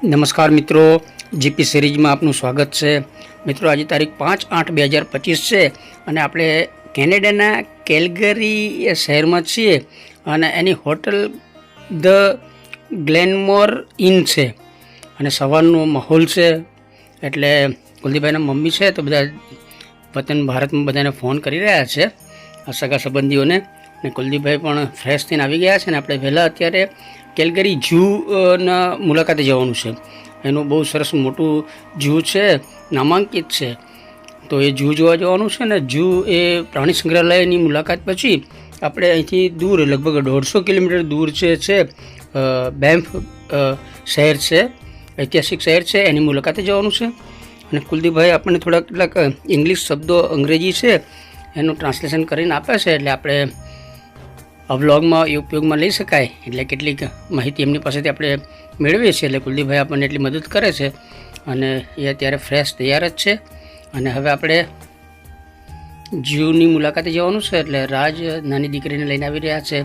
નમસ્કાર મિત્રો, જીપી સિરીઝમાં આપનું સ્વાગત છે. મિત્રો, આજે તારીખ 5/8/2025 છે અને આપણે કેનેડાના કેલ્ગરી શહેરમાં છીએ અને એની હોટલ ધ ગ્લેનમોર ઇન છે અને સવારનો માહોલ છે. એટલે કુલદીપભાઈના મમ્મી છે તો બધા વતન ભારતમાં બધાને ફોન કરી રહ્યા છે, સગા સંબંધીઓને. અને કુલદીપભાઈ પણ ફ્રેશ થઈને આવી ગયા છે અને આપણે વહેલા અત્યારે કેલ્ગરી ઝૂના મુલાકાતે જવાનું છે. એનું બહુ સરસ મોટું ઝૂ છે, નામાંકિત છે, તો એ ઝૂ જોવા જવાનું છે. ને ઝૂ એ પ્રાણી સંગ્રહાલયની મુલાકાત પછી આપણે અહીંથી દૂર લગભગ 150 કિલોમીટર દૂર છે બેમ્ફ શહેર છે, ઐતિહાસિક શહેર છે, એની મુલાકાતે જવાનું છે. અને કુલદીપભાઈ આપણને કેટલાક ઇંગ્લિશ શબ્દો અંગ્રેજી છે એનું ટ્રાન્સલેશન કરીને આપે છે, એટલે આપણે આ વ્લોગમાં એ ઉપયોગમાં લઈ શકાય એટલે કેટલીક માહિતી એમની પાસેથી આપણે મેળવીએ છીએ. એટલે કુલદીપભાઈ આપણને એટલી મદદ કરે છે અને એ અત્યારે ફ્રેશ તૈયાર જ છે. અને હવે આપણે ઝૂની મુલાકાતે જવાનું છે. એટલે રાજ નાની દીકરીને લઈને આવી રહ્યા છે,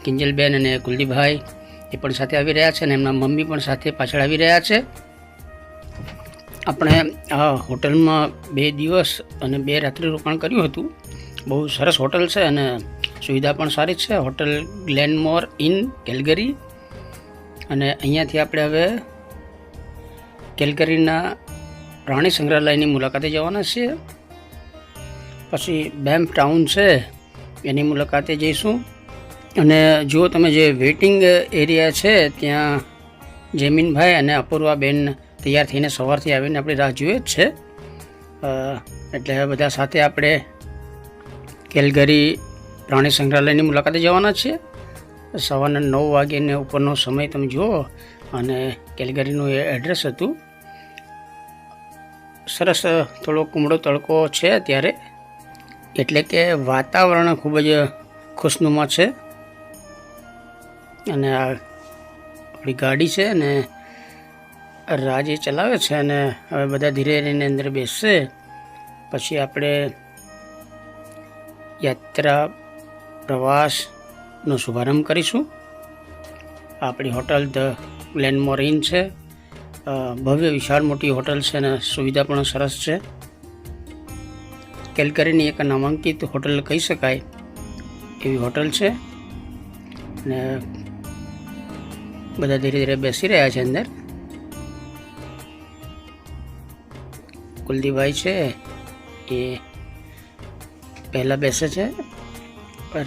કિંજલબેન અને કુલદીપભાઈ એ પણ સાથે આવી રહ્યા છે અને એમના મમ્મી પણ સાથે પાછળ આવી રહ્યા છે. આપણે આ હોટલમાં 2 દિવસ અને 2 રાત્રિ રોકાણ કર્યું હતું. બહુ સરસ હોટલ છે અને સુવિધા પણ સારી છે. Hotel Glenmore in Calgary. અને અહીંયાથી આપણે હવે કેલ્ગરીના પ્રાણી સંગ્રહાલયની મુલાકાતે જવાના છીએ. પછી બેમ્ફ ટાઉન છે એની મુલાકાતે જઈશું. અને જો તમે જે વેઇટિંગ એરિયા છે ત્યાં જેમીનભાઈ અને અપૂર્વાબેન તૈયાર થઈને સવારથી આવીને આપણી રાહ જોઈએ જ છે. એટલે બધા સાથે આપણે કેલ્ગરી પ્રાણી સંગ્રહાલયની મુલાકાતે જવાના છીએ. સવારના 9 વાગ્યાને ઉપરનો સમય તમે જુઓ અને કેલ્ગરીનું એ એડ્રેસ હતું. સરસ થોડો કુમળો તડકો છે અત્યારે, એટલે કે વાતાવરણ ખૂબ જ ખુશનુમા છે. અને આ આપણી ગાડી છે અને રાજ એ ચલાવે છે અને હવે બધા ધીરે ધીરે અંદર બેસશે. પછી આપણે યાત્રા પ્રવાસનો શુભારંભ કરીશું. આપણી હોટલ ધ ગ્લેનમોર ઇન છે, ભવ્ય વિશાળ મોટી હોટલ છે અને સુવિધા પણ સરસ છે. કેલ્ગરીની એક નામાંકિત હોટલ કહી શકાય એવી હોટલ છે. અને બધા ધીરે ધીરે બેસી રહ્યા છે અંદર. કુલદીપભાઈ છે એ પહેલાં બેસે છે,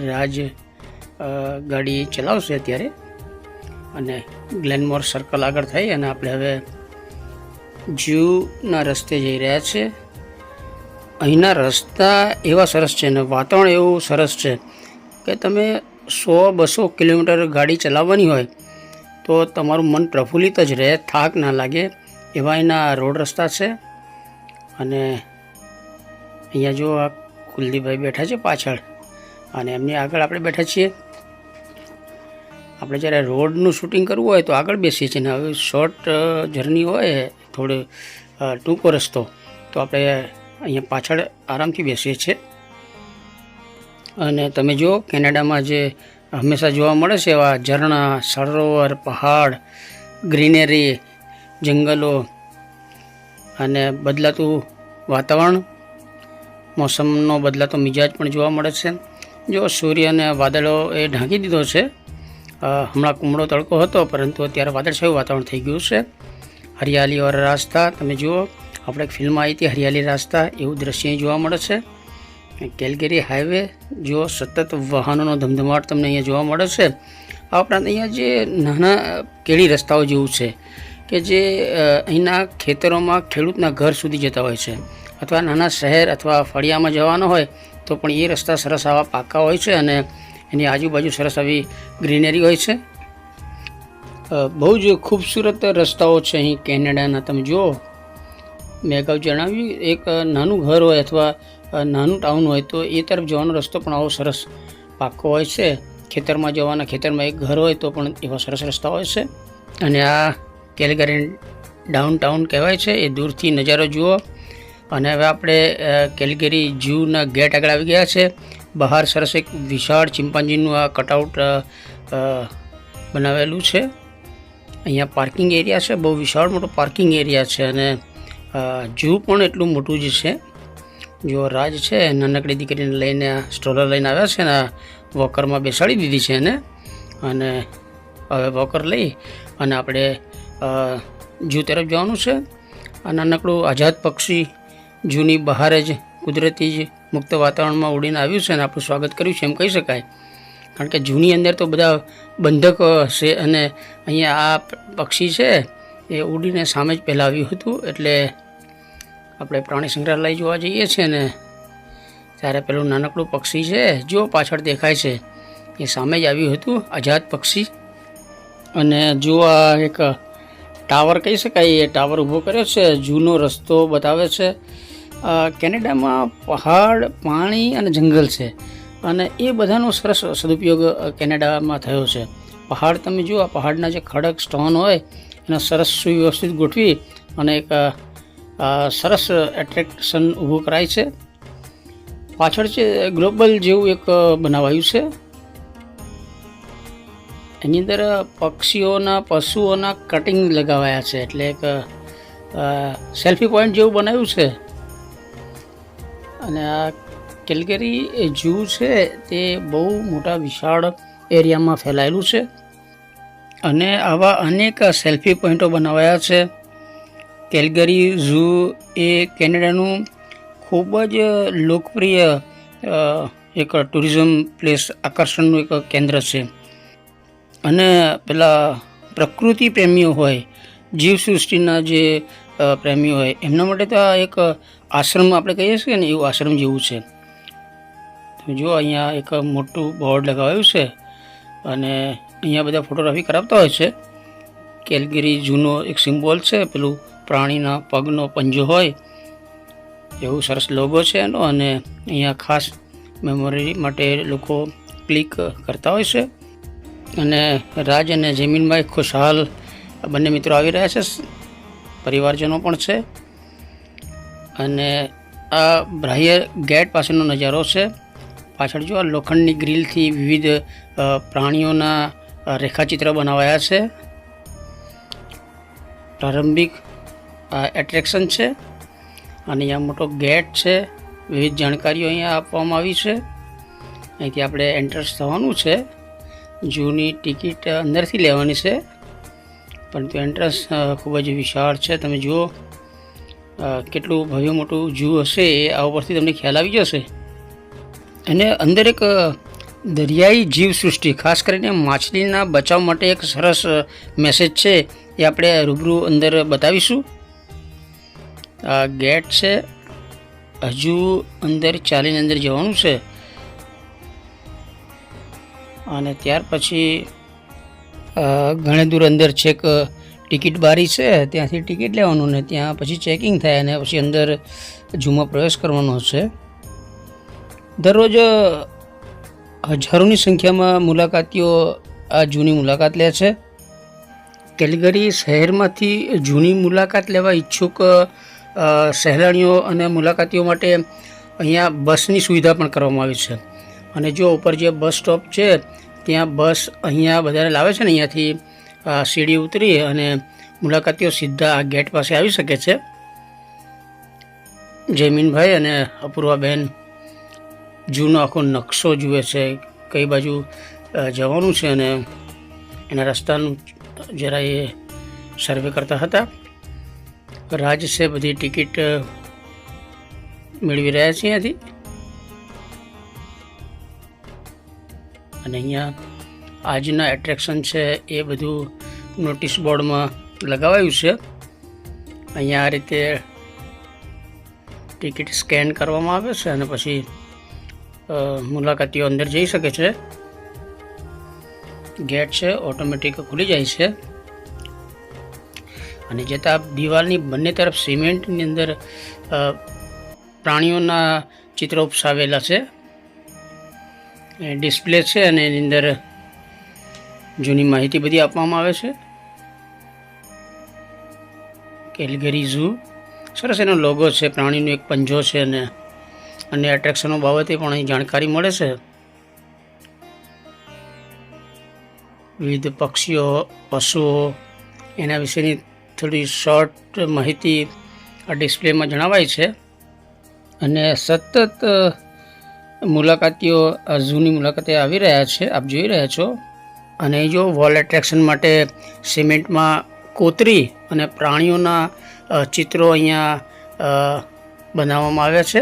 રાજ ગાડી ચલાવશે અત્યારે. અને ગ્લેનમોર સર્કલ આગળ થઈ અને આપણે હવે ઝૂના રસ્તે જઈ રહ્યા છીએ. અહીંના રસ્તા એવા સરસ છે અને વાતાવરણ એવું સરસ છે કે તમે 100-200 કિલોમીટર ગાડી ચલાવવાની હોય તો તમારું મન પ્રફુલ્લિત જ રહે, થાક ના લાગે એવા એના રોડ રસ્તા છે. અને અહીંયા જો આ કુલદીપભાઈ બેઠા છે પાછળ અને એમની આગળ આપણે બેઠા છીએ. આપણે જ્યારે રોડનું શૂટિંગ કરવું હોય તો આગળ બેસીએ છીએ, ને હવે શોર્ટ જર્ની હોય થોડો ટૂંકો રસ્તો તો આપણે અહીંયા પાછળ આરામથી બેસીએ છીએ. અને તમે જુઓ કેનેડામાં જે હંમેશા જોવા મળે છે એવા ઝરણા, સરોવર, પહાડ, ગ્રીનરી, જંગલો અને બદલાતું વાતાવરણ, મોસમનો બદલાતો મિજાજ પણ જોવા મળે છે. જો સૂર્ય અને વાદળો એ ઢાંકી દીધો છે. હમણાં કુમળો તડકો હતો પરંતુ અત્યારે વાદળછાયું વાતાવરણ થઈ ગયું છે. હરિયાળી વાળા રાસ્તા તમે જુઓ, આપણે એક ફિલ્મ આવી હતી હરિયાળી રાસ્તા, એવું દ્રશ્ય અહીં જોવા મળે છે. કેલ્ગરી હાઈવે જો સતત વાહનોનો ધમધમાટ તમને અહીંયા જોવા મળે છે. આ ઉપરાંત અહીંયા જે નાના કેડી રસ્તાઓ જેવું છે કે જે અહીંના ખેતરોમાં ખેડૂતના ઘર સુધી જતા હોય છે, અથવા નાના શહેર અથવા ફળિયામાં જવાનો હોય તો પણ એ રસ્તા સરસ આવા પાકા હોય છે અને એની આજુબાજુ સરસ આવી ગ્રીનરી હોય છે. બહુ જ ખૂબસૂરત રસ્તાઓ છે અહીં કેનેડાના. તમે જુઓ, મેં અગાઉ જણાવ્યું, એક નાનું ઘર હોય અથવા નાનું ટાઉન હોય તો એ તરફ જવાનો રસ્તો પણ આવો સરસ પાકો હોય છે. ખેતરમાં જવાના, ખેતરમાં એક ઘર હોય તો પણ એવા સરસ રસ્તા હોય છે. અને આ કેલ્ગરી ડાઉનટાઉન કહેવાય છે. એ દૂરથી નજારો જુઓ. અને હવે આપણે કેલ્ગરી ઝૂના ગેટ આગળ આવી ગયા છે. બહાર સરસ એક વિશાળ ચિમ્પાન્જીનું આ કટઆઉટ બનાવેલું છે. અહીંયા પાર્કિંગ એરિયા છે, બહુ વિશાળ મોટો પાર્કિંગ એરિયા છે અને ઝૂ પણ એટલું મોટું જ છે. જો રાજ છે નાનકડી દીકરીને લઈને સ્ટ્રોલર લઈને આવ્યા છે ને વોકરમાં બેસાડી દીધી છે એને, અને હવે વોકર લઈ અને આપણે ઝૂ તરફ જવાનું છે. આ નાનકડું આઝાદ પક્ષી ઝૂની બહાર જ કુદરતી જ મુક્ત વાતાવરણમાં ઉડીને આવ્યું છે અને આપણું સ્વાગત કર્યું છે એમ કહી શકાય. કારણ કે ઝૂની અંદર તો બધા બંધક છે અને અહીંયા આ પક્ષી છે એ ઉડીને સામે જ પહેલાં આવ્યું હતું. એટલે આપણે પ્રાણી સંગ્રહાલય જોવા જઈએ છીએ ને ત્યારે પેલું નાનકડું પક્ષી છે જો પાછળ દેખાય છે એ સામે જ આવ્યું હતું, આઝાદ પક્ષી. અને જો આ એક ટાવર કહી શકાય, એ ટાવર ઊભો કર્યો છે, ઝૂનો રસ્તો બતાવે છે. કેનેડામાં પહાડ, પાણી અને જંગલ છે અને એ બધાનો સરસ સદુપયોગ કેનેડામાં થયો છે. પહાડ તમે જુઓ, પહાડના જે ખડક સ્ટોન હોય એને સરસ સુવ્યવસ્થિત ગોઠવી અને એક સરસ એટ્રેક્શન ઊભું કરાય છે. પાછળ છે ગ્લોબલ જેવું એક બનાવાયું છે, એની અંદર પક્ષીઓના, પશુઓના કટિંગ લગાવાયા છે, એટલે એક સેલ્ફી પોઈન્ટ જેવું બનાવ્યું છે. અને આ કેલ્ગરી ઝૂ છે તે બહુ મોટા વિશાળ એરિયામાં ફેલાયેલું છે અને આવા અનેક સેલ્ફી પોઈન્ટો બનાવાયા છે. કેલ્ગરી ઝૂ એ કેનેડાનું ખૂબ જ લોકપ્રિય એક ટુરિઝમ પ્લેસ, આકર્ષણનું એક કેન્દ્ર છે. અને પેલા પ્રકૃતિ પ્રેમીઓ હોય, જીવસૃષ્ટિના જે પ્રેમીઓ હોય એમના માટે તો આ એક આશ્રમ આપણે કહીએ છીએ ને એવું આશ્રમ જેવું છે. જો અહીંયા એક મોટું બોર્ડ લગાવાયું છે અને અહીંયા બધા ફોટોગ્રાફી કરાવતા હોય છે. કેલ્ગરી ઝૂનો એક સિમ્બોલ છે, પેલું પ્રાણીના પગનો પંજો હોય એવું સરસ લોગો છે એનો, અને અહીંયા ખાસ મેમોરી માટે લોકો ક્લિક કરતા હોય છે. અને રાજ અને જમીનભાઈ ખુશહાલ બંને મિત્રો આવી રહ્યા છે, પરિવારજનો પણ છે. અને આ બાહ્ય ગેટ પાસેનો નજારો છે. પાછળ જો આ લોખંડની ગ્રીલથી વિવિધ પ્રાણીઓના રેખાચિત્ર બનાવાયા છે. પ્રારંભિક એટ્રેક્શન છે અને અહીંયા મોટો ગેટ છે, વિવિધ જાણકારીઓ અહીંયા આપવામાં આવી છે. અહીંથી આપણે એન્ટર્સ થવાનું છે. ઝૂની ટિકિટ અંદરથી લેવાની છે, પરંતુ એન્ટ્રન્સ ખૂબ જ વિશાળ છે. તમે જુઓ કેટલું ભવ્ય મોટું ઝૂ હશે એ આ ઉપરથી તમને ખ્યાલ આવી જશે. અને અંદર એક દરિયાઈ જીવસૃષ્ટિ, ખાસ કરીને માછલીના બચાવ માટે એક સરસ મેસેજ છે, એ આપણે રૂબરૂ અંદર બતાવીશું. આ ગેટ છે, હજુ અંદર ચાલીને અંદર જવાનું છે અને ત્યાર પછી ઘણી દૂર અંદર છેક ટિકિટ બારી છે, ત્યાંથી ટિકિટ લેવાનું ને ત્યાં પછી ચેકિંગ થાય અને પછી અંદર ઝૂમાં પ્રવેશ કરવાનો છે. દરરોજ હજારોની સંખ્યામાં મુલાકાતીઓ આ ઝૂની મુલાકાત લે છે. કેલ્ગરી શહેરમાંથી ઝૂની મુલાકાત લેવા ઈચ્છુક સહેલાણીઓ અને મુલાકાતીઓ માટે અહીંયા બસની સુવિધા પણ કરવામાં આવી છે. અને જો ઉપર જે બસ સ્ટોપ છે ત્યાં બસ અહીંયા બધાને લાવે છે ને, અહીંયાથી સીડી ઉતરી અને મુલાકાતીઓ સીધા આ ગેટ પાસે આવી શકે છે. જયમીનભાઈ અને અપૂર્વાબેન ઝૂનો આખો નકશો જુએ છે, કઈ બાજુ જવાનું છે અને એના રસ્તાનું જરા એ સર્વે કરતા હતા. રાજ છે બધી ટિકિટ મેળવી રહ્યા છે અહીંયાથી. અને અહીંયા આજના એટ્રેક્શન છે એ બધું નોટિસ બોર્ડમાં લગાવાયું છે. અહીંયા આ રીતે ટિકિટ સ્કેન કરવામાં આવે છે અને પછી મુલાકાતીઓ અંદર જઈ શકે છે. ગેટ છે ઓટોમેટિક ખુલી જાય છે અને જતાં દિવાલની બંને તરફ સિમેન્ટની અંદર પ્રાણીઓના ચિત્રો ઉપસાવેલા છે. ડિસ્પ્લે છે અને એની અંદર જૂની માહિતી બધી આપવામાં આવે છે. કેલ્ગરી ઝૂ સરસ એનો લોગો છે, પ્રાણીનો એક પંજો છે અને અન્ય એટ્રેક્શનો બાબતે પણ અહીં જાણકારી મળે છે. વિવિધ પક્ષીઓ, પશુઓ એના વિશેની થોડી શોર્ટ માહિતી આ ડિસ્પ્લેમાં જણાવાય છે. અને સતત મુલાકાતીઓ ઝૂની મુલાકાતે આવી રહ્યા છે, આપ જોઈ રહ્યા છો. અને જો વોલ એટ્રેક્શન માટે સિમેન્ટમાં કોતરી અને પ્રાણીઓના ચિત્રો અહીંયા બનાવવામાં આવ્યા છે.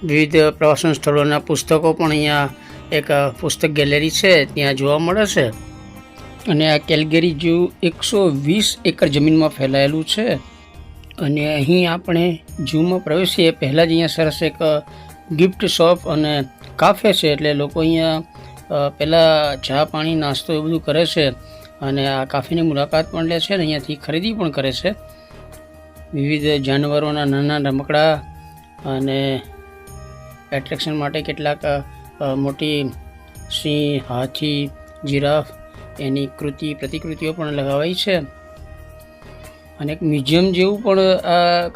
વિવિધ પ્રવાસન સ્થળોના પુસ્તકો પણ અહીંયા એક પુસ્તક ગેલેરી છે ત્યાં જોવા મળે છે. અને આ કેલ્ગરી ઝૂ 120 એકર જમીનમાં ફેલાયેલું છે. અને અહીં આપણે ઝૂમાં પ્રવેશીએ પહેલાં જ અહીંયા સરસ એક ગિફ્ટ શોપ અને કાફે છે. એટલે લોકો અહીંયા પહેલાં ચા પાણી નાસ્તો એ બધું કરે છે અને આ કાફેની મુલાકાત પણ લે છે અને અહીંયાથી ખરીદી પણ કરે છે. વિવિધ જાનવરોના નાના રમકડા અને એટ્રેક્શન માટે કેટલાક મોટી સિંહ, હાથી, જીરાફ એની પ્રતિકૃતિઓ પણ લગાવાઈ છે. અને એક મ્યુઝિયમ જેવું પણ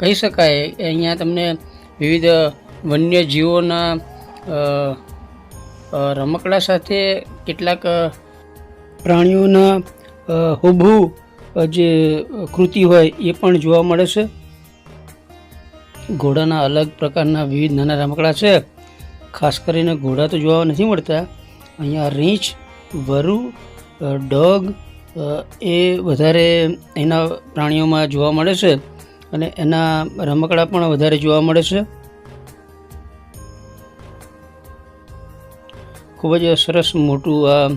કહી શકાય. અહીંયા તમને વિવિધ વન્યજીવોના રમકડા સાથે કેટલાક પ્રાણીઓના હુબહુ જે કૃતિ હોય એ પણ જોવા મળે છે. ઘોડાના અલગ પ્રકારના વિવિધ નાના રમકડા છે. ખાસ કરીને ઘોડા તો જોવા નથી મળતા. અહીંયા રીંછ, વરુ, ડોગ એ વધારે એના પ્રાણીઓમાં જોવા મળે છે અને એના રમકડા પણ વધારે જોવા મળે છે. ખૂબ જ સરસ મોટું આ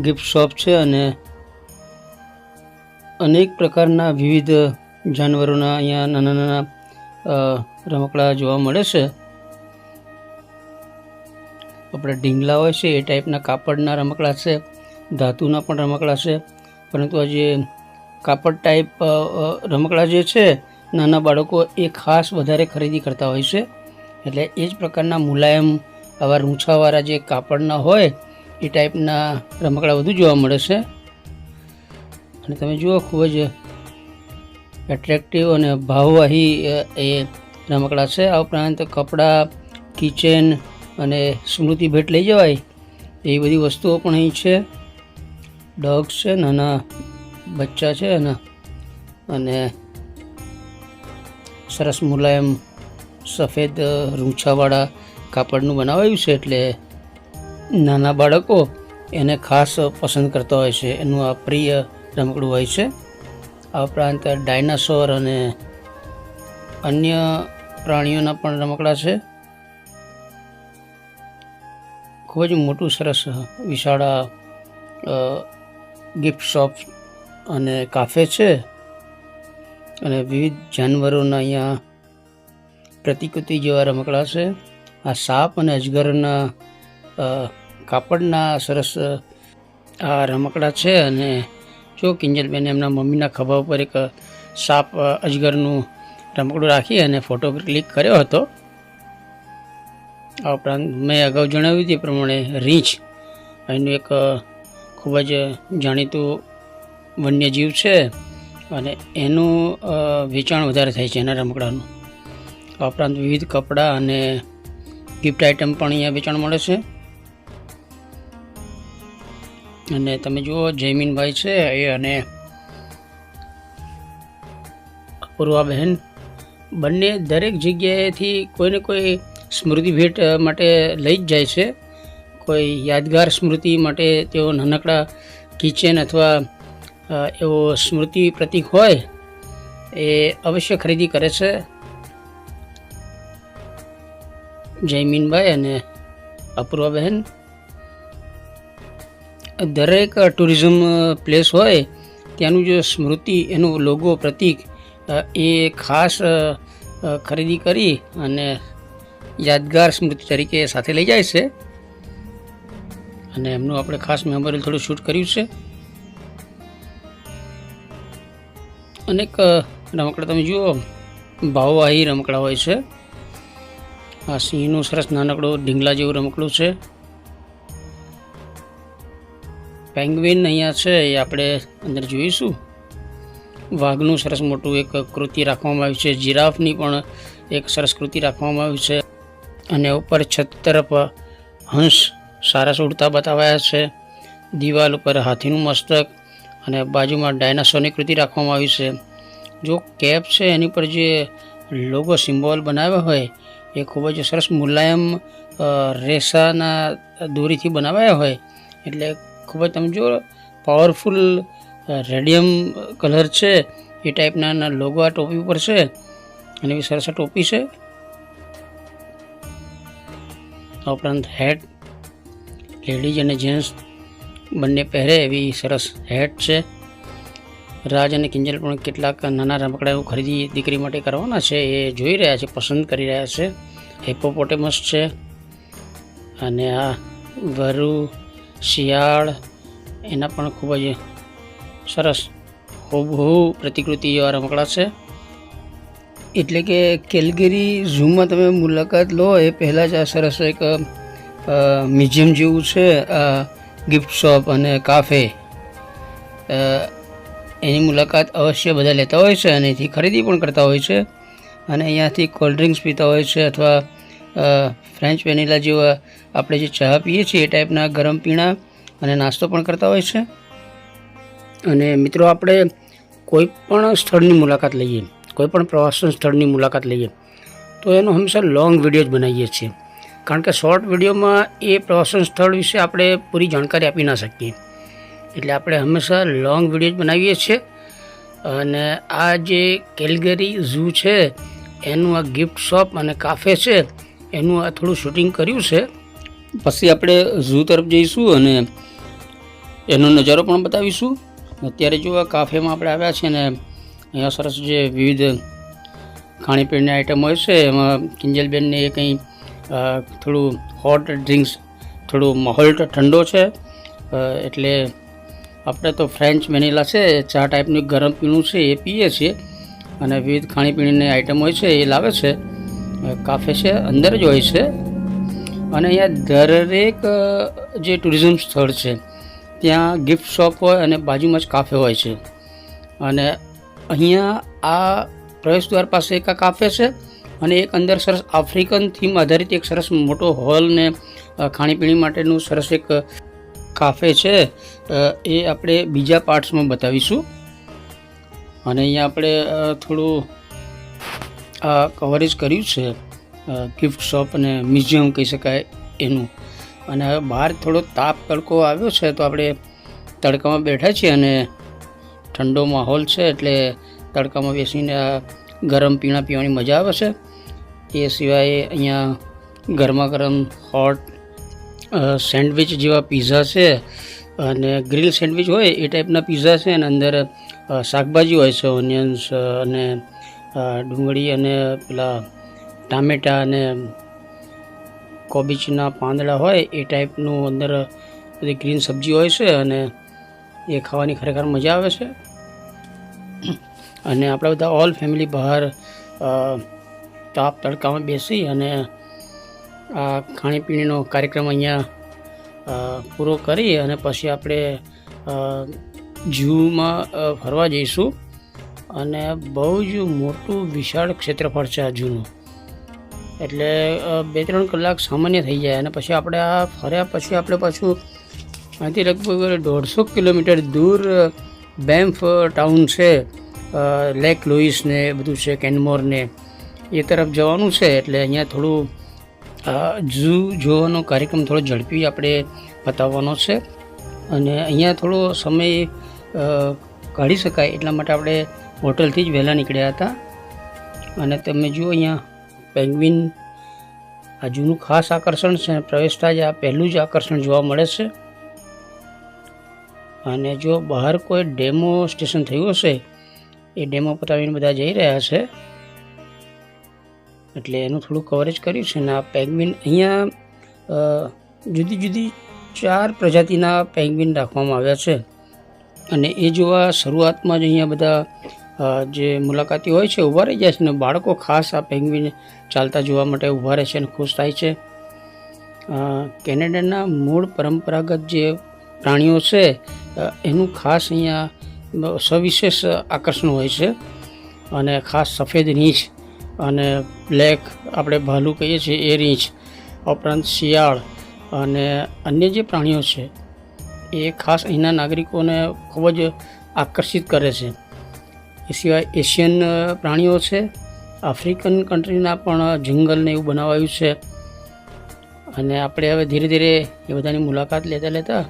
ગિફ્ટ શોપ છે અને અનેક પ્રકારના વિવિધ જાનવરોના અહીંયા નાના નાના રમકડા જોવા મળે છે. આપણે ઢીંગલા હોય છે એ ટાઈપના કાપડના રમકડા છે, ધાતુના પણ રમકડા છે. પરંતુ આ જે કાપડ ટાઈપ રમકડા જે છે નાના બાળકો એ ખાસ વધારે ખરીદી કરતા હોય છે. એટલે એ જ પ્રકારના મુલાયમ આવા રૂંછાવાળા જે કાપડના હોય એ ટાઈપના રમકડા વધુ જોવા મળે છે. અને તમે જુઓ ખૂબ જ એટ્રેક્ટિવ અને ભાવવાહી એ રમકડા છે. આ ઉપરાંત કપડાં, કિચન અને સ્મૃતિ ભેટ લઈ જવાય એવી બધી વસ્તુઓ પણ અહીં છે. ડોગ્સ છે, નાના બચ્ચા છે અને સરસ મુલાયમ સફેદ રૂંછાવાળા કાપડનું બનાવાયું છે. એટલે નાના બાળકો એને ખાસ પસંદ કરતા હોય છે, એનું આ પ્રિય રમકડું હોય છે. આ ઉપરાંત ડાયનાસોર અને અન્ય પ્રાણીઓના પણ રમકડા છે. ખૂબ જ મોટું સરસ વિશાળ ગિફ્ટ શોપ અને કાફે છે. અને વિવિધ જાનવરોના અહીંયા પ્રતિકૃતિ જેવા રમકડા છે. આ સાપ અને અજગરના કાપડના સરસ આ રમકડા છે. અને જો કિંજલબેન એમના મમ્મીના ખભા ઉપર એક સાપ અજગરનું રમકડું રાખી અને ફોટો ક્લિક કર્યો હતો. આ ઉપરાંત મેં અગાઉ જણાવ્યું તે પ્રમાણે રીંછ અહીંનું એક ખૂબ જ જાણીતું વન્યજીવ છે અને એનું વેચાણ વધારે થાય છે એના રમકડાનું. આ ઉપરાંત વિવિધ કપડાં અને ગિફ્ટ આઇટમ પણ અહીંયા વેચાણ મળે છે. અને તમે જુઓ જયમીનભાઈ છે એ અને અપૂર્વાબહેન બંને દરેક જગ્યાએથી કોઈને કોઈ સ્મૃતિ ભેટ માટે લઈ જ જાય છે. કોઈ યાદગાર સ્મૃતિ માટે તેઓ નાનકડા કિચન અથવા એવો સ્મૃતિ પ્રતીક હોય એ અવશ્ય ખરીદી કરે છે. જયમીનભાઈ અને અપૂર્વાબહેન દરેક ટુરિઝમ પ્લેસ હોય ત્યાંનું જે સ્મૃતિ એનું લોગો પ્રતીક એ ખાસ ખરીદી કરી અને યાદગાર સ્મૃતિ તરીકે સાથે લઈ જાય છે. અને એમનું આપણે ખાસ મેમોરિયલ થોડું શૂટ કર્યું છે. અનેક રમકડા તમે જુઓ ભાવવાહી રમકડા હોય છે. આ સિંહનું સરસ નાનકડું ઢીંગલા જેવું રમકડું છે. પેંગ્વિન અહીંયા છે એ આપણે અંદર જોઈશું. વાઘનું સરસ મોટું એક કૃતિ રાખવામાં આવ્યું છે. જીરાફની પણ એક સરસ કૃતિ રાખવામાં આવી છે. અને ઉપર છત તરફ હંસ સારસ ઉડતા બતાવાયા છે. દિવાલ ઉપર હાથીનું મસ્તક અને બાજુમાં ડાયનાસોરની કૃતિ રાખવામાં આવી છે. જો કેપ છે એની પર જે લોગો સિમ્બોલ બનાવ્યો હોય એ ખૂબ જ સરસ મુલાયમ રેસાના દોરીથી બનાવાયા હોય, એટલે ખૂબ જ તમે જો પાવરફુલ રેડિયમ કલર છે એ ટાઈપના લોગો આ ટોપી ઉપર છે. અને એવી સરસ ટોપી છે. આ ઉપરાંત હેટ લેડીઝ અને જેન્ટ્સ બંને પહેરે એવી સરસ હેટ છે. રાજ અને કિંજલ પણ કેટલાક નાના રમકડા એવું ખરીદી દીકરી માટે કરવાના છે એ જોઈ રહ્યા છે, પસંદ કરી રહ્યા છે. હિપ્પોપોટેમસ છે અને આ વરુ, શિયાળ એના પણ ખૂબ જ સરસ હુબહુ પ્રતિકૃતિ એવા રમકડા છે. એટલે કે કેલગરી ઝૂમાં તમે મુલાકાત લો એ પહેલાં જ આ સરસ એક મ્યુઝિયમ જેવું છે, ગિફ્ટ શોપ અને કાફે, એની મુલાકાત અવશ્ય બધા લેતા હોય છે અને એથી ખરીદી પણ કરતા હોય છે. અને અહીંયાથી કોલ્ડ ડ્રિંક્સ પીતા હોય છે અથવા ફ્રેન્ચ વેનીલા જેવા આપણે જે ચા પીએ છીએ એ ટાઈપના ગરમ પીણા અને નાસ્તો પણ કરતા હોય છે. અને મિત્રો, આપણે કોઈ પણ સ્થળની મુલાકાત લઈએ, કોઈ પણ પ્રવાસન સ્થળની મુલાકાત લઈએ તો એનો હંમેશા લોંગ વિડીયો જ બનાવીએ છીએ, કારણ કે શોર્ટ વિડીયોમાં એ પ્રવાસન સ્થળ વિશે આપણે પૂરી જાણકારી આપી ના શકીએ. એટલે આપણે હંમેશા લોંગ વિડીયો જ બનાવીએ છીએ. અને આ જે કેલગરી ઝૂ છે એનું આ ગિફ્ટ શોપ અને કાફે છે એનું આ થોડું શૂટિંગ કર્યું છે. પછી આપણે ઝૂ તરફ જઈશું અને એનો નજારો પણ બતાવીશું. અત્યારે જો આ કાફેમાં આપણે આવ્યા છીએ ને અહીંયા સરસ જે વિવિધ ખાણીપીણીની આઈટમ હોય છે એમાં કિંજલબેનને એ કંઈ થોડું હોટ ડ્રિંક્સ, થોડું માહોલ ઠંડો છે એટલે આપણે તો ફ્રેન્ચ વેનીલા છે, ચા ટાઈપનું ગરમ પીણું છે એ પીએ છીએ. અને વિવિધ ખાણીપીણીની આઈટમ હોય છે એ લાવે છે. કાફે છે અંદર જ હોય છે. અને અહીંયા દરેક જે ટુરિઝમ સ્થળ છે ત્યાં ગિફ્ટ શોપ હોય અને બાજુમાં જ કાફે હોય છે. અને અહીંયા આ પ્રવેશ દ્વાર પાસે એક કાફે છે અને એક અંદર સરસ આફ્રિકન થીમ આધારિત એક સરસ મોટો હોલ ને ખાણીપીણી માટેનું સરસ એક કાફે છે. એ આપણે બીજા પાર્ટ્સમાં બતાવીશું. અને અહીંયા આપણે થોડું કવરેજ કર્યું છે ગિફ્ટ શોપ અને મ્યુઝિયમ કહી શકાય એનું. અને હવે બહાર થોડો તાપ તડકો આવ્યો છે તો આપણે તડકામાં બેઠા છીએ અને ઠંડો માહોલ છે એટલે તડકામાં બેસીને ગરમ પીણા પીવાની મજા આવે છે. એ સિવાય અહીંયા ગરમા ગરમ હોટ સેન્ડવિચ જેવા પીઝા છે અને ગ્રીલ સેન્ડવિચ હોય એ ટાઈપના પીઝા છે. અને અંદર શાકભાજી હોય છે, ઓનિયન્સ અને ડુંગળી અને પેલા ટામેટાં અને કોબીજના પાંદડા હોય એ ટાઈપનું અંદર બધી ગ્રીન સબ્જી હોય છે અને એ ખાવાની ખરેખર મજા આવે છે. અને આપણે બધા ઓલ ફેમિલી બહાર તાપ તડકામાં બેસી અને આ ખાણીપીણીનો કાર્યક્રમ અહીંયા પૂરો કરી અને પછી આપણે ઝૂમાં ફરવા જઈશું. અને બહુ જ મોટું વિશાળ ક્ષેત્રફળ છે આ ઝૂનું, એટલે 2-3 કલાક સામાન્ય થઈ જાય. અને પછી આપણે આ ફર્યા પછી આપણે પાછું અહીંથી લગભગ 150 કિલોમીટર દૂર બેમ્ફ ટાઉન છે, લેક લોઈસ ને બધું છે, કેનમોર ને એ તરફ જવાનું છે. એટલે અહીંયા થોડું ઝૂ જોવાનો કાર્યક્રમ થોડો ઝડપી આપણે બતાવવાનો છે. અને અહીંયા થોડો સમય કાઢી શકાય એટલા માટે આપણે હોટલથી જ વહેલા નીકળ્યા હતા. અને તમે જુઓ અહીંયા પેંગ્વિન આ ઝૂનું ખાસ આકર્ષણ છે. પ્રવેશતા જ આ પહેલું જ આકર્ષણ જોવા મળે છે. અને જો બહાર કોઈ ડેમો સ્ટેશન થયું હશે એ ડેમો પતાવીને બધા જઈ રહ્યા છે, એટલે એનું થોડું કવરેજ કર્યું છે. ને આ પેંગ્વિન અહીંયા જુદી જુદી 4 પ્રજાતિના પેંગ્વિન રાખવામાં આવ્યા છે. અને એ જોવા શરૂઆતમાં જ અહીંયા બધા જે મુલાકાતી હોય છે ઊભા રહી જાય છે. અને બાળકો ખાસ આ પેંગ્વિન ચાલતા જોવા માટે ઊભા રહે છે અને ખુશ થાય છે. કેનેડાના મૂળ પરંપરાગત જે પ્રાણીઓ છે એનું ખાસ અહીંયા સવિશેષ આકર્ષણ હોય છે. અને ખાસ સફેદ રીંછ અને બ્લેક આપણે ભાલુ કહીએ છીએ એ રીંછ, ઉપરાંત શિયાળ અને અન્ય જે પ્રાણીઓ છે એ ખાસ અહીંના નાગરિકોને ખૂબ જ આકર્ષિત કરે છે. એ સિવાય એશિયન પ્રાણીઓ છે, આફ્રિકન કન્ટ્રીના પણ જંગલને એવું બનાવાયું છે. અને આપણે હવે ધીરે ધીરે એ બધાની મુલાકાત લેતા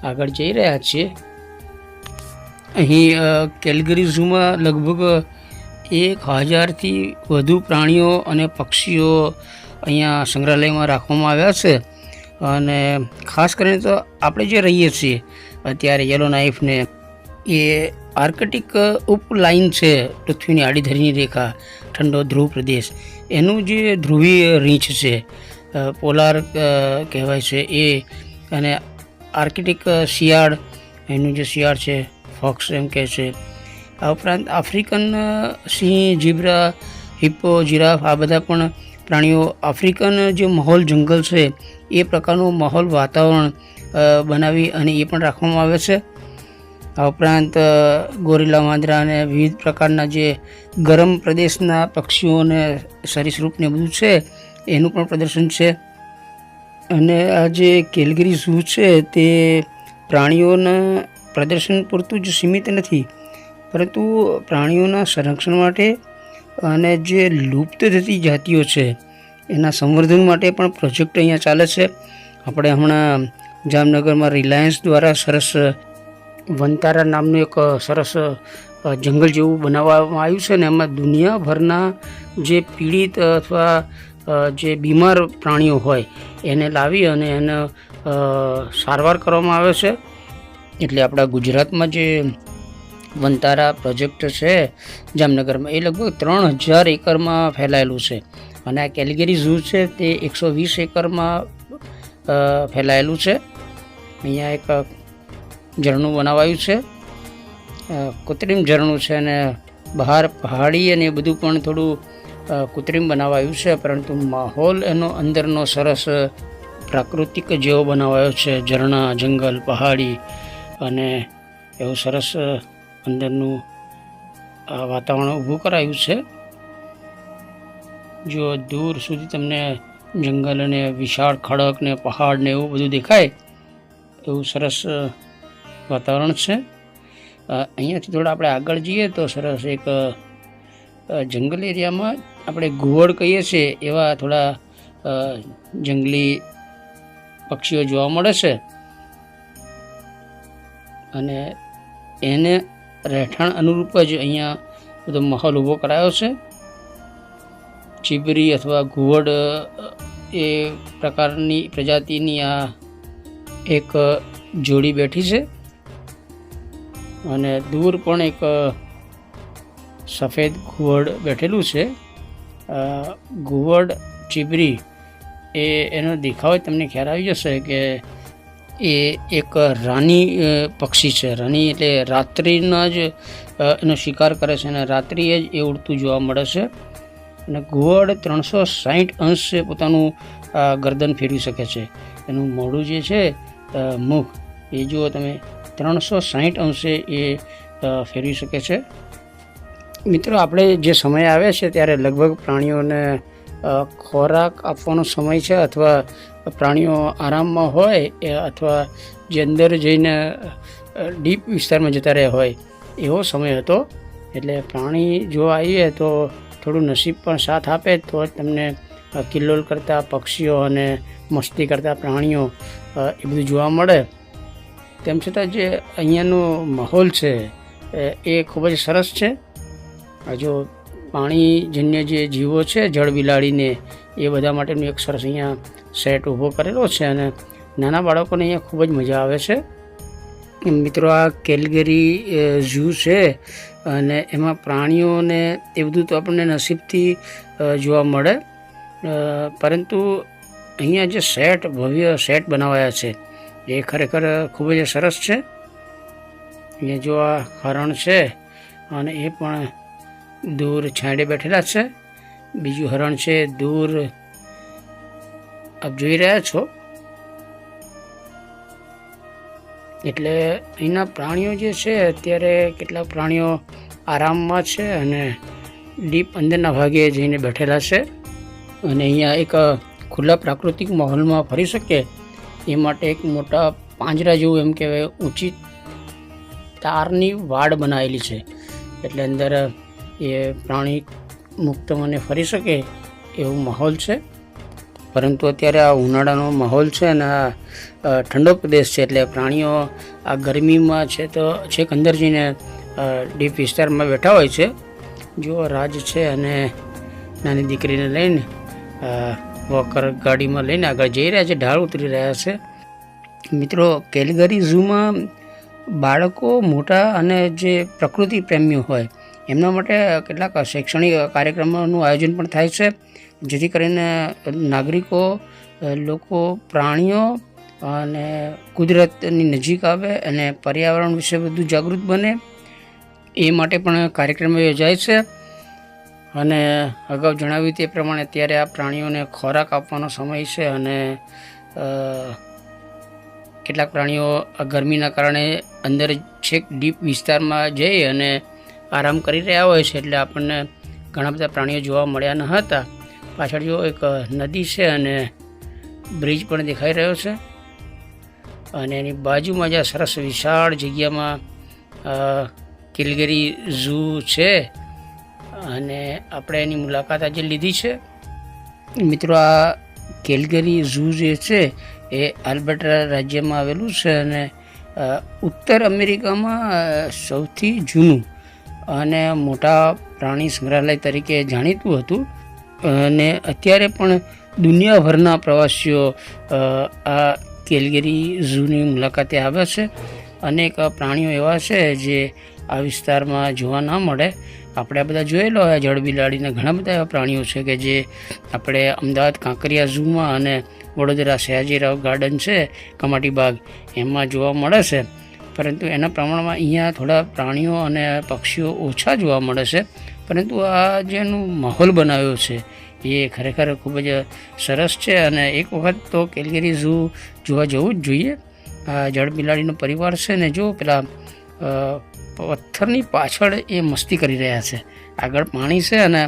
આગળ જઈ રહ્યા છીએ. અહીં કેલ્ગરી ઝૂમાં લગભગ 1000થી વધુ પ્રાણીઓ અને પક્ષીઓ અહીંયા સંગ્રહાલયમાં રાખવામાં આવ્યા છે. અને ખાસ કરીને તો આપણે જે રહીએ છીએ અત્યારે યલો નાઇફને, એ આર્કટિક ઉપલાઇન છે, પૃથ્વીની આડી ધરીની રેખા, ઠંડો ધ્રુવ પ્રદેશ, એનું જે ધ્રુવીય રીંછ છે, પોલાર કહેવાય છે એ, અને આર્કટિક શિયાળ, એનું જે શિયાળ છે ફોક્સ એમ કહે છે. આ ઉપરાંત આફ્રિકન સિંહ, ઝીબ્રા, હિપ્પો, જીરાફ, આ બધા પણ પ્રાણીઓ આફ્રિકન જે માહોલ જંગલ છે એ પ્રકારનું માહોલ વાતાવરણ બનાવી અને એ પણ રાખવામાં આવે છે. આ ઉપરાંત ગોરીલા, વાંદરા અને વિવિધ પ્રકારના જે ગરમ પ્રદેશના પક્ષીઓને સરીસૃપને બધું છે એનું પણ પ્રદર્શન છે. અને આ જે કેલ્ગરી ઝૂ છે તે પ્રાણીઓના પ્રદર્શન પૂરતું જ સીમિત નથી, પરંતુ પ્રાણીઓના સંરક્ષણ માટે અને જે લુપ્ત થતી જાતિઓ છે એના સંવર્ધન માટે પણ પ્રોજેક્ટ અહીંયા ચાલે છે. આપણે હમણાં જામનગરમાં રિલાયન્સ દ્વારા સરસ વનતારા નામનું એક સરસ જંગલ જેવું બનાવવામાં આવ્યું છે ને એમાં દુનિયાભરના જે પીડિત અથવા જે બીમાર પ્રાણીઓ હોય એને લાવી અને એને સારવાર કરવામાં આવે છે. એટલે આપણા ગુજરાતમાં જે વનતારા પ્રોજેક્ટ છે જામનગરમાં, એ લગભગ 3000 એકરમાં ફેલાયેલું છે. અને આ કેલ્ગરી ઝૂ છે તે 120 એકરમાં ફેલાયેલું છે. અહીંયા એક ઝરણું બનાવાયું છે, કૃત્રિમ ઝરણું છે, અને બહાર પહાડી અને એ બધું પણ થોડું કૃત્રિમ બનાવાયું છે, પરંતુ માહોલ એનો અંદરનો સરસ પ્રાકૃતિક જેવો બનાવાયો છે. ઝરણા, જંગલ, પહાડી અને એવું સરસ અંદરનું વાતાવરણ ઊભું કરાયું છે. જો દૂર સુધી તમને જંગલ અને વિશાળ ખડક ને પહાડ ને એવું બધું દેખાય એવું સરસ વાતાવરણ છે. અહીંયાથી થોડા આપણે આગળ જઈએ તો સરસ એક જંગલ એરિયામાં આપણે ઘુવડ કહીએ છીએ એવા થોડા જંગલી પક્ષીઓ જોવા મળે છે. અને એને રહેઠાણ અનુરૂપ જ અહીંયા બધો માહોલ ઊભો કરાયો છે. ચીબરી અથવા ઘુવડ એ પ્રકારની પ્રજાતિની આ એક જોડી બેઠી છે. અને દૂર પણ એક સફેદ ઘુવડ બેઠેલું છે. ઘુવડ, ચીબરી એનો દેખાવ તમને ખ્યાલ આવી જશે કે એ એક રાની પક્ષી છે. રાની એટલે રાત્રિના જ એનો શિકાર કરે છે અને રાત્રિએ જ એ ઉડતું જોવા મળે છે. અને ઘુવડ 360 અંશે પોતાનું ગરદન ફેરવી શકે છે. એનું મોઢું જે છે, મુખ, એ જુઓ તમે, 360 અંશે એ ફેરવી શકે છે. મિત્રો, આપણે જે સમય આવે છે ત્યારે લગભગ પ્રાણીઓને ખોરાક આપવાનો સમય છે, અથવા પ્રાણીઓ આરામમાં હોય અથવા જે અંદર જઈને ડીપ વિસ્તારમાં જતા રહ્યા હોય એવો સમય હતો. એટલે પ્રાણી જોવા આવીએ તો થોડું નસીબ પણ સાથ આપે તો જ તમને કિલ્લોલ કરતા પક્ષીઓ અને મસ્તી કરતા પ્રાણીઓ એ બધું જોવા મળે. તેમ છતાં જે અહીંયાનો માહોલ છે એ ખૂબ જ સરસ છે. જો પાણીજન્ય જે જીવો છે, જળ બિલાડીને, એ બધા માટેનું એક સરસ અહીંયા સેટ ઊભો કરેલો છે અને નાના બાળકોને અહીંયા ખૂબ જ મજા આવે છે. મિત્રો, આ કેલ્ગરી ઝૂ છે અને એમાં પ્રાણીઓને એ બધું તો આપણને નસીબથી જોવા મળે, પરંતુ અહીંયા જે ભવ્ય સેટ બનાવાયા છે એ ખરેખર ખૂબ જ સરસ છે. અહીંયા જો આ હરણ છે અને એ પણ દૂર છાંયડે બેઠેલા છે. બીજું હરણ છે દૂર આપ જોઈ રહ્યા છો. એટલે અહીંના પ્રાણીઓ જે છે અત્યારે કેટલાક પ્રાણીઓ આરામમાં છે અને ડીપ અંદરના ભાગે જઈને બેઠેલા છે. અને અહીંયા એક ખુલ્લા પ્રાકૃતિક માહોલમાં ફરી શકે એ માટે એક મોટા પાંજરા જેવું એમ કહેવાય ઊંચી તારની વાડ બનાવેલી છે, એટલે અંદર એ પ્રાણી મુક્ત મને ફરી શકે એવું માહોલ છે. પરંતુ અત્યારે આ ઉનાળાનો માહોલ છે અને આ ઠંડો પ્રદેશ છે, એટલે પ્રાણીઓ આ ગરમીમાં છે તો છેક અંદર જઈને ડીપ વિસ્તારમાં બેઠા હોય છે. જો રાજ છે અને નાની દીકરીને લઈને વોકર ગાડીમાં લઈને આગળ જઈ રહ્યા છે, ઢાળ ઉતરી રહ્યા છે. મિત્રો, કેલગરી ઝૂમાં બાળકો, મોટા અને જે પ્રકૃતિ પ્રેમીઓ હોય એમના માટે કેટલાક શૈક્ષણિક કાર્યક્રમોનું આયોજન પણ થાય છે, જેથી કરીને નાગરિકો, લોકો પ્રાણીઓ અને કુદરતની નજીક આવે અને પર્યાવરણ વિશે વધુ જાગૃત બને એ માટે પણ કાર્યક્રમો યોજાય છે. અને અગાઉ જણાવ્યું તે પ્રમાણે અત્યારે આ પ્રાણીઓને ખોરાક આપવાનો સમય છે અને કેટલાક પ્રાણીઓ આ ગરમીના કારણે અંદર છેક ડીપ વિસ્તારમાં જઈ અને આરામ કરી રહ્યા હોય છે, એટલે આપણને ઘણા બધા પ્રાણીઓ જોવા મળ્યા ન હતા. પાછળ જો એક નદી છે અને બ્રિજ પણ દેખાઈ રહ્યો છે, અને એની બાજુમાં જ સરસ વિશાળ જગ્યામાં કેલગરી ઝૂ છે અને આપણે એની મુલાકાત આજે લીધી છે. મિત્રો, આ કેલગરી ઝૂ જે છે એ આલ્બર્ટા રાજ્યમાં આવેલું છે અને ઉત્તર અમેરિકામાં સૌથી જૂનું અને મોટા પ્રાણી સંગ્રહાલય તરીકે જાણીતું હતું. અને અત્યારે પણ દુનિયાભરના પ્રવાસીઓ આ કેલગરી ઝૂની મુલાકાતે આવે છે. અનેક પ્રાણીઓ એવા છે જે આ વિસ્તારમાં જોવા ના મળે. આપણે આ બધા જોયેલો હોય, જળબિલાડીને ઘણા બધા એવા પ્રાણીઓ છે કે જે આપણે અમદાવાદ કાંકરિયા ઝૂમાં અને વડોદરા સયાજીરાવ ગાર્ડન છે, કમાટી બાગ, એમાં જોવા મળે છે. પરંતુ એના પ્રમાણમાં અહીંયા થોડા પ્રાણીઓ અને પક્ષીઓ ઓછા જોવા મળે છે. પરંતુ આ જેનું માહોલ બનાવ્યો છે એ ખરેખર ખૂબ જ સરસ છે અને એક વખત તો કેલગરી ઝૂ જોવા જવું જ જોઈએ. આ જળબિલાડીનો પરિવાર છે ને, જો પેલા પથ્થરની પાછળ એ મસ્તી કરી રહ્યા છે. આગળ પાણી છે અને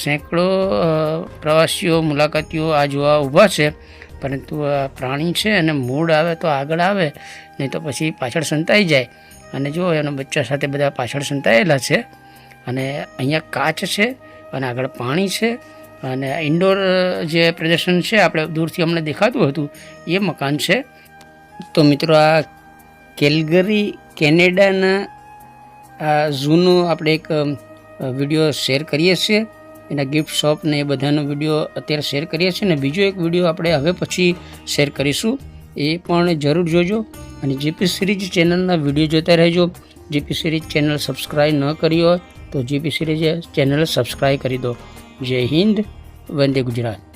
સેંકડો પ્રવાસીઓ, મુલાકાતીઓ આ જોવા ઊભા છે. પરંતુ આ પ્રાણી છે અને મૂડ આવે તો આગળ આવે, નહીં તો પછી પાછળ સંતાઈ જાય. અને જો એના બચ્ચા સાથે બધા પાછળ સંતાયેલા છે. અને અહીંયા કાચ છે અને આગળ પાણી છે અને ઇન્ડોર જે પ્રદર્શન છે, આપણે દૂરથી અમને દેખાતું હતું એ મકાન છે. તો મિત્રો, આ કેલગરી કેનેડાના આ ઝૂનો આપણે એક વિડીયો શેર કરીએ છીએ, એના ગિફ્ટ શોપ ને એ બધાનો વિડીયો અત્યારે શેર કરીએ છીએ. અને બીજો એક વિડીયો આપણે હવે પછી શેર કરીશું, એ પણ જરૂર જોજો. અને જીપી સિરીઝ ચેનલના વિડીયો જોતા રહેજો. જીપી સિરીઝ ચેનલ સબસ્ક્રાઈબ ન કરી હોય તો જીપી સિરીઝ ચેનલ સબસ્ક્રાઈબ કરી દો. જય હિન્દ, વંદે ગુજરાત.